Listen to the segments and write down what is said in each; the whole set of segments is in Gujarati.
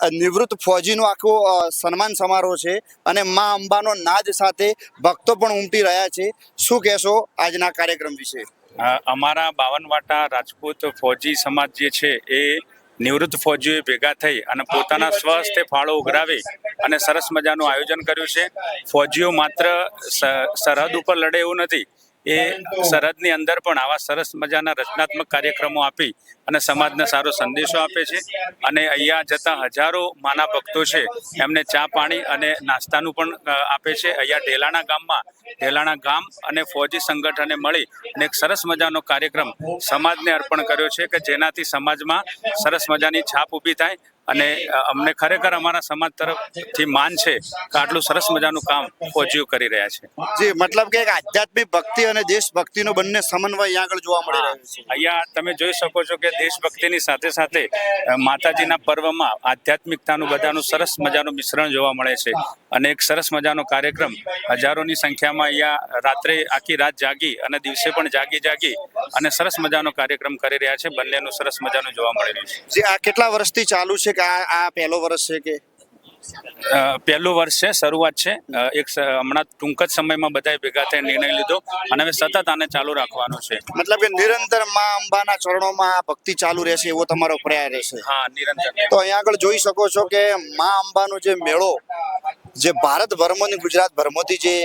નિવૃત્ત ફોજીનું આખું સન્માન સમારોહ છે અને મા અંબાનો નાદ સાથે ભક્તો પણ ઉમટી રહ્યા છે. શું કહેશો આજના કાર્યક્રમ વિશે? અમારા 52 વાટા રાજપૂત ફોજી સમાજ જે છે એ નિવૃત્ત ફોજીઓ ભેગા થઈ અને પોતાના સ્વહસ્તે ફાળો ઉઘરાવી અને સરસ મજાનું આયોજન કર્યું છે. ફોજીઓ માત્ર સરહદ ઉપર લડે એવું નથી, એ સરહદની અંદર પણ આવા સરસ મજાના રચનાત્મક કાર્યક્રમો આપી અને સમાજને સારો સંદેશો આપે છે. અને અહીંયા જતા હજારો માના ભક્તો છે એમને ચા પાણી અને નાસ્તાનું પણ આપે છે. અહીંયા ઢેલાણા ગામ અને ફોજી સંગઠને મળી અને એક સરસ મજાનો કાર્યક્રમ સમાજને અર્પણ કર્યો છે કે જેનાથી સમાજમાં સરસ મજાની છાપ ઊભી થાય. અને અમને ખરેખર અમારા સમાજ તરફથી માન છે કે આટલું સરસ મજાનું કામ ફોજીઓ કરી રહ્યા છે. જી, મતલબ કે એક આધ્યાત્મિક ભક્તિ અને દેશભક્તિનો બંને સમન્વય અહીંયા આગળ જોવા મળી રહ્યો છે. અહીંયા તમે જોઈ શકો છો કે દેશભક્તિની સાથે સાથે માતાજીના પર્વમાં આધ્યાત્મિકતાનું બધાનું સરસ મજાનું મિશ્રણ જોવા મળે છે. અને એક સરસ મજાનો કાર્યક્રમ હજારોની સંખ્યામાં અહીંયા રાત્રે આખી રાત જાગી અને દિવસે પણ જાગી અને સરસ મજાનો કાર્યક્રમ કરી રહ્યા છે. બંનેનું સરસ મજાનું જોવા મળી રહ્યું છે. જી, આ કેટલા વર્ષથી ચાલુ છે કે આ પહેલો વર્ષ છે કે? પહેલું વર્ષ છે, શરૂઆત છે. હમણાં ટૂંક જ સમયમાં બધાએ ભેગા થઈને નિર્ણય લીધો અને હવે સતત આને ચાલુ રાખવાનું છે. મતલબ કે નિરંતર મા અંબાના ચરણોમાં આ ભક્તિ ચાલુ રહેશે એવો તમારો પ્રયાસ રહેશે? હા, નિરંતર. તો અહીંયા આગળ જોઈ શકો છો કે મા અંબાનો જે મેળો જે ભારતભરમાંથી ગુજરાતભરમાંથી જે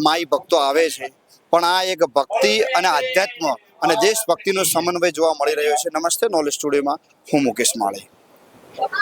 માઈ ભક્તો આવે છે, પણ આ એક ભક્તિ અને આધ્યાત્મ અને દેશભક્તિનો સમન્વય જોવા મળી રહ્યો છે. નમસ્તે, નોલેજ સ્ટુડિયોમાં હું મુકેશ માળી.